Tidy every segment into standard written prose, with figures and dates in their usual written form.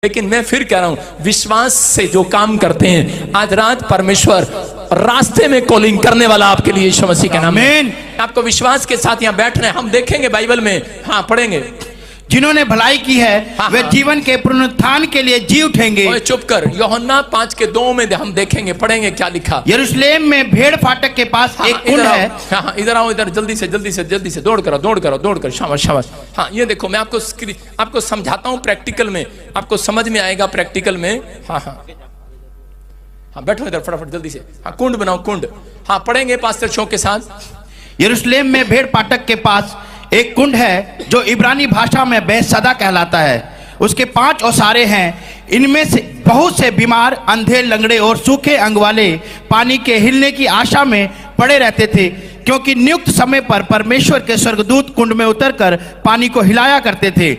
लेकिन मैं फिर कह रहा हूं, विश्वास से जो काम करते हैं, आज रात परमेश्वर रास्ते में कॉलिंग करने वाला आपके लिए यीशु मसीह के नाम में। आपको विश्वास के साथ यहाँ बैठना है। हम देखेंगे बाइबल में, हाँ पढ़ेंगे, जिन्होंने भलाई की है वे जीवन के पुनरुत्थान के लिए जी उठेंगे। ओए चुप कर, यूहन्ना 5:2 में हम देखेंगे, पढ़ेंगे क्या लिखा। यरूशलेम में भेड़ फाटक के पास एक कुंड है। हाँ इधर आओ, इधर जल्दी से दौड़ कर, शाबाश। हाँ ये देखो, मैं आपको समझाता हूँ प्रैक्टिकल में, आपको समझ में आएगा प्रैक्टिकल में। हाँ बैठो इधर फटाफट जल्दी से। हाँ कुंड बनाओ, कुंड। हाँ पढ़ेंगे पास्टर शो के साथ। यरूशलेम में भेड़ फाटक के पास एक कुंड है जो इब्रानी भाषा में बेसदा कहलाता है। उसके 5 ओसारे हैं। इनमें से बहुत से बीमार, अंधे, लंगड़े और सूखे अंग वाले पानी के हिलने की आशा में पड़े रहते थे, क्योंकि नियुक्त समय पर परमेश्वर के स्वर्गदूत कुंड में उतरकर पानी को हिलाया करते थे।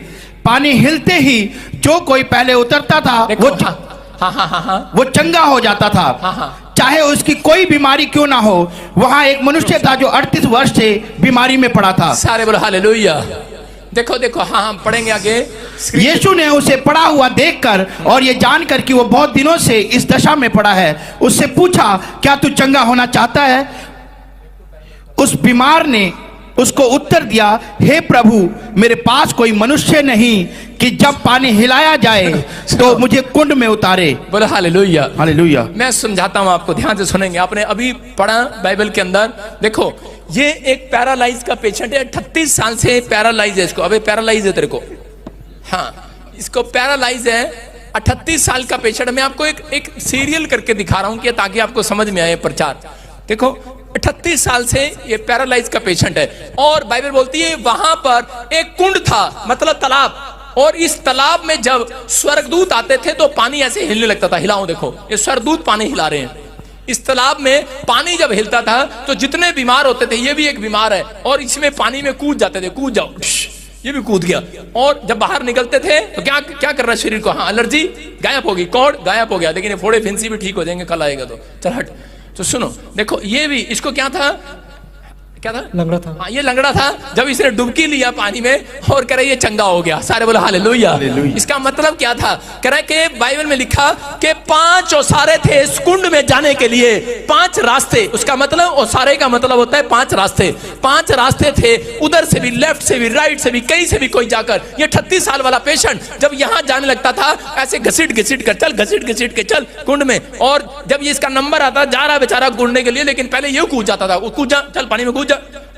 पानी हिलते ही जो कोई पहले उतरता था वो चंगा हो जाता था, चाहे उसकी कोई बीमारी क्यों ना हो। वहां एक मनुष्य था जो 38 वर्ष से बीमारी में पड़ा था। सारे बोलो हालेलुया। देखो, हाँ पढ़ेंगे आगे। यीशु ने उसे पड़ा हुआ देखकर और ये जानकर कि वो बहुत दिनों से इस दशा में पड़ा है, उससे पूछा, क्या तू चंगा होना चाहता है? उस बीमार ने उसको उत्तर दिया, हे प्रभु, मेरे पास कोई मनुष्य नहीं कि जब पानी हिलाया जाए तो मुझे कुंड में उतारे। बोलो हालेलुया। हालेलुया। मैं समझाता हूं आपको, ध्यान से सुनेंगे। आपने अभी पढ़ा बाइबल के अंदर, देखो ये एक पैरालाइज का पेशेंट है, 38 साल से पैरालाइज है। इसको अबे पैरालाइज है तेरे को, हाँ इसको पैरालाइज है, 38 साल का पेशेंट। मैं आपको एक सीरियल करके दिखा रहा हूं कि ताकि आपको समझ में आए प्रचार। देखो 38 साल से ये पैरालाइज का पेशेंट है, और बाइबल बोलती है वहां पर एक कुंड था, मतलब तालाब, और इस तालाब में जब स्वर्गदूत आते थे तो पानी ऐसे हिलने लगता था। हिलाओ, देखो ये स्वर्गदूत पानी हिला रहे हैं। इस तालाब में पानी जब हिलता था तो जितने बीमार होते थे, ये भी एक बीमार है, और इसमें पानी में कूद जाते थे, कूद जाओ, ये भी कूद गया। और जब बाहर निकलते थे तो क्या कर रहा है शरीर को, हाँ एलर्जी गायब होगी, कॉर्ड गायब हो गया, लेकिन ये फोड़े फिंसी भी ठीक हो जाएंगे कल आएगा तो। चल हट। तो सुनो, देखो ये भी, इसको क्या था, लंगड़ा था। हाँ ये लंगड़ा था। जब इसने डुबकी लिया पानी में और कह रहा ये चंगा हो गया। सारे बोलो हालेलुया। इसका मतलब क्या था? कह रहा है कि बाइबल में लिखा कि 5 ओसारे थे इस कुंड में जाने के लिए, 5 रास्ते। उसका मतलब ओसारे का मतलब होता है 5 रास्ते। 5 रास्ते थे, उधर से भी, लेफ्ट से भी, राइट से भी, कहीं से भी कोई जाकर। ये 38 साल वाला पेशेंट जब यहाँ जाने लगता था, ऐसे घसीट कर चल, घसीट के चल कुंड में। और जब ये इसका नंबर आता, जा रहा बेचारा कूदने के लिए, लेकिन पहले ये कूद जाता था, कूद जा, चल पानी में कूद,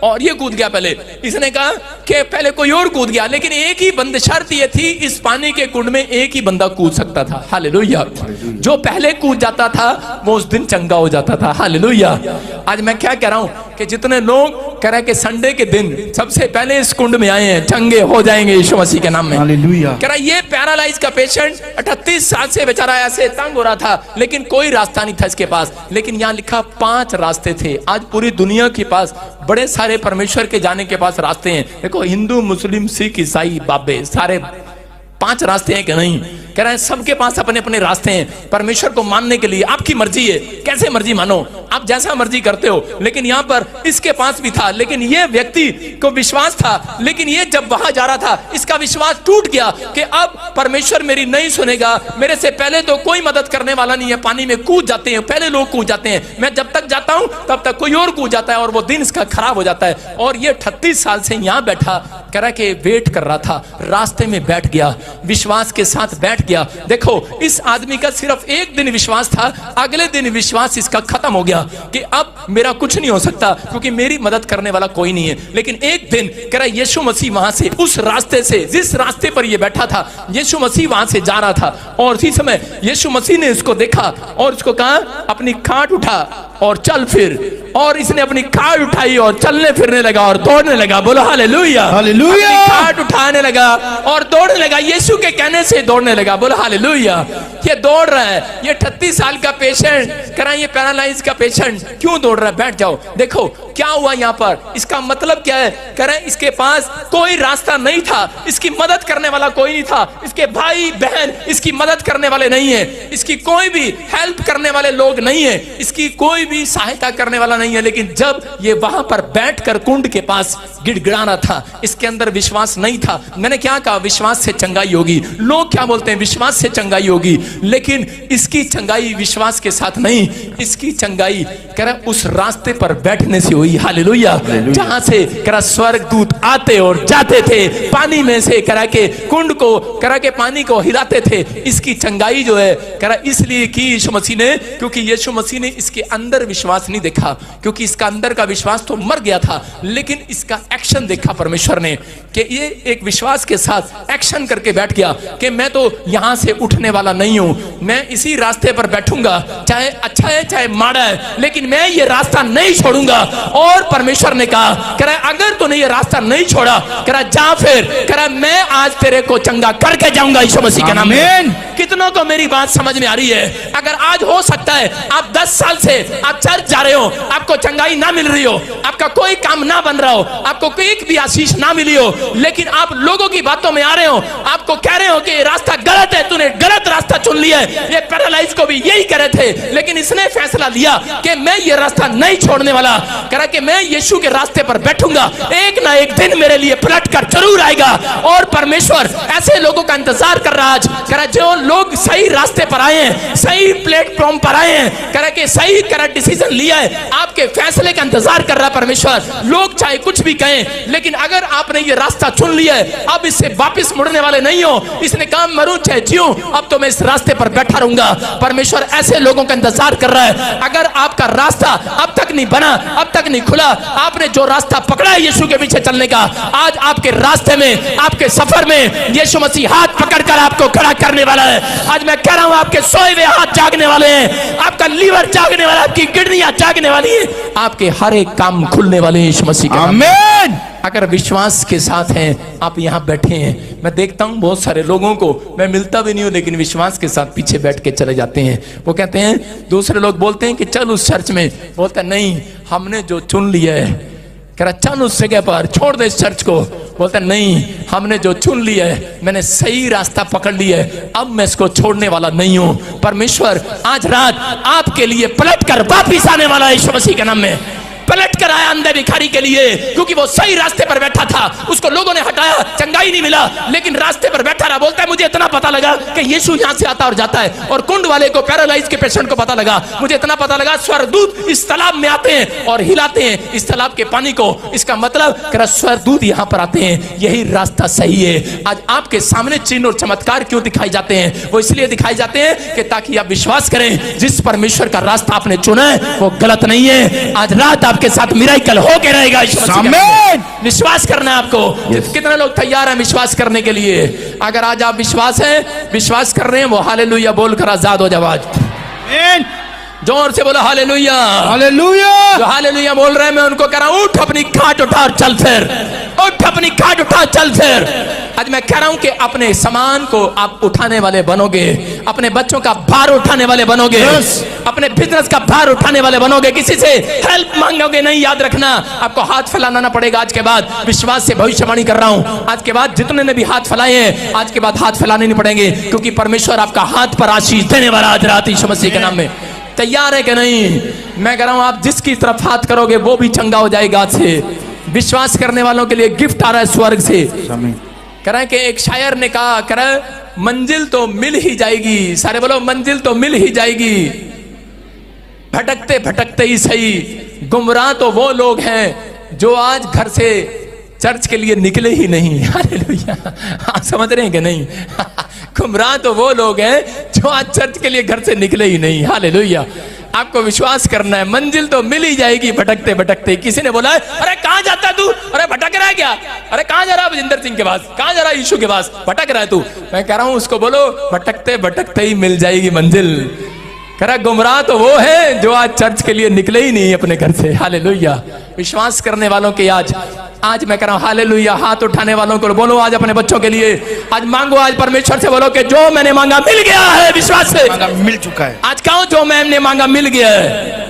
और ये कूद गया पहले। इसने कहा कि पहले कोई और कूद गया, लेकिन एक ही बंद, शर्त ये थी, इस पानी के कुंड में एक ही बंदा कूद सकता था। हालेलुया। जो पहले कूद जाता था वो उस दिन चंगा हो जाता था। हालेलुया। आज मैं क्या कह रहा हूं कि जितने लोग कह रहे हैं कि संडे के दिन सबसे पहले इस कुंड में आए हैं, चंगे हो जाएंगे यीशु मसीह के नाम में। हालेलुया। कह रहा ये पैरालाइज का पेशेंट 38 साल से बेचारा ऐसे तंग हो रहा था, लेकिन कोई रास्ता नहीं था इसके पास। लेकिन यहाँ लिखा 5 रास्ते थे। आज पूरी दुनिया के पास बड़े सारे परमेश्वर के जाने के पास रास्ते हैं। देखो हिंदू, मुस्लिम, सिख, ईसाई, बाबे, सारे 5 रास्ते हैं कि नहीं? कह रहे हैं सबके पास अपने अपने रास्ते हैं परमेश्वर को मानने के लिए। आपकी मर्जी है, कैसे मर्जी मानो, आप जैसा मर्जी करते हो। लेकिन यहाँ पर इसके पास भी था, लेकिन ये व्यक्ति को विश्वास था, लेकिन ये जब वहां जा रहा था इसका विश्वास टूट गया कि अब परमेश्वर मेरी नहीं सुनेगा, मेरे से पहले तो कोई मदद करने वाला नहीं है। पानी में कूद जाते हैं, पहले लोग कूद जाते हैं, मैं जब तक जाता हूं तब तक कोई और कूद जाता है, और वो दिन इसका खराब हो जाता है। और ये 38 साल से यहाँ बैठा, कह रहा कि वेट कर रहा था, रास्ते में बैठ गया, विश्वास के साथ बैठ गया। देखो इस आदमी का सिर्फ एक दिन विश्वास था, अगले दिन विश्वास इसका खत्म हो गया कि अब मेरा कुछ नहीं हो सकता, क्योंकि मेरी मदद करने वाला कोई नहीं है। लेकिन एक दिन कह रहा यीशु मसीह वहां से, उस रास्ते से, जिस रास्ते पर ये बैठा था, यीशु मसीह वहां से जा रहा था, और उसी समय यीशु मसीह ने इसको देखा और उसको कहा अपनी खाट उठा और चल फिर। और इसने अपनी खाट उठाई और चलने फिरने लगा और दौड़ने लगा। बोलो हालेलुया। हालेलुया। खाट उठाने लगा और दौड़ने लगा, यीशु के कहने से दौड़ने लगा। बोलो हालेलुया। ये दौड़ रहा है, ये 38 साल का पेशेंट, कह रहा है ये पैरालाइज का पेशेंट क्यों दौड़ रहा है, बैठ जाओ। देखो क्या हुआ यहाँ पर, इसका मतलब क्या है, कह रहे हैं इसके पास कोई रास्ता नहीं था, इसकी मदद करने वाला कोई नहीं था, इसके भाई बहन इसकी मदद करने वाले नहीं है, इसकी कोई भी हेल्प करने वाले लोग नहीं है, इसकी कोई भी सहायता करने वाला नहीं है। लेकिन जब ये वहां पर बैठकर कुंड के पास गिड़गिड़ाना था, इसके अंदर विश्वास नहीं था। मैंने क्या कहा, विश्वास से चंगाई होगी। लोग क्या बोलते हैं, विश्वास से चंगाई होगी, लेकिन इसकी चंगाई विश्वास के साथ नहीं, इसकी चंगाई कह रहा उस रास्ते पर बैठने से हुई। हालेलुया। जहां से कह रहा स्वर्गदूत आते और जाते थे, पानी में से कह के कुंड को कह के पानी को हिलाते थे। इसकी चंगाई जो है कह रहा इसलिए की यीशु मसीह ने, क्योंकि यीशु मसीह ने इसके अंदर विश्वास नहीं देखा, क्योंकि इसका अंदर का विश्वास तो मर गया था, लेकिन इसका एक्शन देखा परमेश्वर ने कि ये एक विश्वास के साथ एक्शन करके बैठ गया कि मैं तो यहां से उठने वाला नहीं हूं, मैं इसी रास्ते पर बैठूंगा, चाहे अच्छा है चाहे माड़ा है, लेकिन मैं ये रास्ता नहीं छोड़ूंगा। और परमेश्वर ने कहा कह रहा अगर तूने ये रास्ता नहीं छोड़ा, कह रहा जा फिर, कह रहा मैं आज तेरे को चंगा करके जाऊंगा यीशु मसीह के नाम में। कितनों को मेरी बात समझ में आ रही है? अगर आज हो सकता है आप 10 साल से आप चर्च जा रहे हो, आपको चंगाई ना मिल रही हो, आपका कोई काम ना बन रहा हो, आपको कोई भी आशीष ना मिली हो, लेकिन आप लोगों की बातों में आ रहे हो, आपको कह रहे हो कि ये रास्ता गलत है, तूने गलत रास्ता चुन लिया है। ये पैरालाइज को भी यही कह रहे थे, लेकिन इसने फैसला लिया कि मैं ये रास्ता नहीं छोड़ने वाला, कह रहा कि मैं यीशु के रास्ते पर बैठूंगा, एक ना एक दिन मेरे लिए पलट कर जरूर आएगा। और परमेश्वर ऐसे लोगों का इंतजार कर रहा आज, कह रहा जो लोग सही रास्ते पर आए हैं, सही प्लेटफॉर्म पर आए हैं, कह रहा कि सही करेक्ट डिसीजन लिया है, आपके फैसले का इंतजार कर रहा है परमेश्वर। लोग चाहे कुछ भी कहें, लेकिन अगर आपने ये रास्ता चुन लिया है, अब इससे वापस मुड़ने वाले नहीं हो। इसने कहा मरूं चाहे जीऊं, अब तो मैं इस रास्ते पर बैठा रहूंगा। परमेश्वर ऐसे लोगों का इंतजार कर रहा है। अगर आपका रास्ता अब तक नहीं बना, अब तक नहीं खुला, आपने जो रास्ता पकड़ा है यीशु के पीछे चलने का, आज आपके रास्ते में, आपके सफर में यीशु मसीह हाथ पकड़कर आपको खड़ा करने वाला है। आज मैं कह रहा हूं आपके सोए हुए हाथ जागने वाले हैं, आपका लीवर जागने वाला, आपकी किडनियां जागने वाली है, आपके हर एक काम खुलने वाले हैं यीशु मसीह के नाम में। आमीन। अगर विश्वास के साथ हैं, आप यहाँ बैठे हैं, मैं देखता हूँ बहुत सारे लोगों को, मैं मिलता भी नहीं हूँ, लेकिन विश्वास के साथ पीछे बैठ के चले जाते हैं। वो कहते हैं, दूसरे लोग बोलते हैं कि चल उस चर्च में, बोलता नहीं हमने जो चुन लिया है, कह रहा चल उस जगह पर, छोड़ दे इस चर्च को, बोलता नहीं हमने जो चुन लिया है, मैंने सही रास्ता पकड़ लिया है, अब मैं इसको छोड़ने वाला नहीं हूं। परमेश्वर आज रात आपके लिए पलट कर वापिस आने वाला है यीशु मसीह के नाम में। पलट कर आया अंधे भिखारी के लिए, क्योंकि वो सही रास्ते पर बैठा था, उसको लोगों ने हटाया, चंगाई नहीं मिला, लेकिन रास्ते पर बैठा रहा। बोलता है मुझे इतना पता लगा कि यीशु यहाँ से आता और जाता है। और कुंड वाले को, पैरालाइज के पेशेंट को पता लगा, मुझे इतना पता लगा स्वर्गदूत इस तालाब में आते हैं और हिलाते हैं इस तालाब के पानी को। इसका मतलब स्वर्गदूत यहाँ पर आते हैं, यही रास्ता सही है। आज आपके सामने चिन्ह और चमत्कार क्यों दिखाई जाते हैं? वो इसलिए दिखाई जाते हैं कि ताकि आप विश्वास करें जिस परमेश्वर का रास्ता आपने चुना है वो गलत नहीं है। आज रात आपके साथ मिराकल होके रहेगा। विश्वास करना है आपको। कितने लोग तैयार हैं विश्वास करने के लिए? अगर आज आप विश्वास कर रहे हैं, वो हालेलुया बोलकर आजाद हो जाओ। आज जोर से बोलो हालेलुया, हालेलुया। जो हालेलुया बोल रहे हैं, मैं उनको कह रहा हूं उठ अपनी खाट उठा और चल फिर, उठ अपनी खाट उठा चल फिर। आज मैं कह रहा हूं कि अपने सामान को आप उठाने वाले बनोगे, अपने बच्चों का भार उठाने वाले बनोगे, अपने बिजनेस का भार उठाने वाले बनोगे। किसी से हेल्प मांगोगे नहीं, याद रखना आपको हाथ फैलाना ना पड़ेगा। आज के बाद विश्वास से भविष्यवाणी कर रहा हूं, आज के बाद जितने ने भी हाथ फैलाए हैं, आज के बाद हाथ फैलाने नहीं पड़ेंगे, क्योंकि परमेश्वर आपका हाथ पर आशीष देने वाला आज रात यीशु मसीह के नाम में। तैयार है कि नहीं? मैं कह रहा हूं आप जिसकी तरफ हाथ करोगे वो भी चंगा हो जाएगा। आज से विश्वास करने वालों के लिए गिफ्ट आ रहा है स्वर्ग से। कह रहे हैं कि एक शायर ने कहा, कह रहे मंजिल तो मिल ही जाएगी, सारे बोलो मंजिल तो मिल ही जाएगी, भटकते भटकते ही सही। गुमराह तो वो लोग हैं जो आज घर से चर्च के लिए निकले ही नहीं। हालेलुया, आप समझ रहे हैं कि नहीं? गुमराह तो वो लोग हैं जो आज चर्च के लिए घर से निकले ही नहीं। हालेलुया। आपको विश्वास करना है, मंजिल तो मिल ही जाएगी भटकते भटकते। किसी ने बोला अरे कहां जाता तू, अरे भटक रहा है क्या, अरे कहां जा रहा है भजिंदर सिंह के पास, कहां जा रहा है यीशु के पास, भटक रहा है तू। मैं कह रहा हूं उसको बोलो भटकते भटकते ही मिल जाएगी मंजिल। कह रहा गुमराह तो वो है जो आज चर्च के लिए निकले ही नहीं अपने घर से। हालेलुया। विश्वास करने वालों के आज मैं कह रहा हूं हालेलुया। हाथ उठाने वालों को बोलो आज अपने बच्चों के लिए आज मांगो, आज परमेश्वर से बोलो कि जो मैंने मांगा मिल गया है, विश्वास से मिल चुका है। आज कहो जो मैंने मांगा मिल गया है।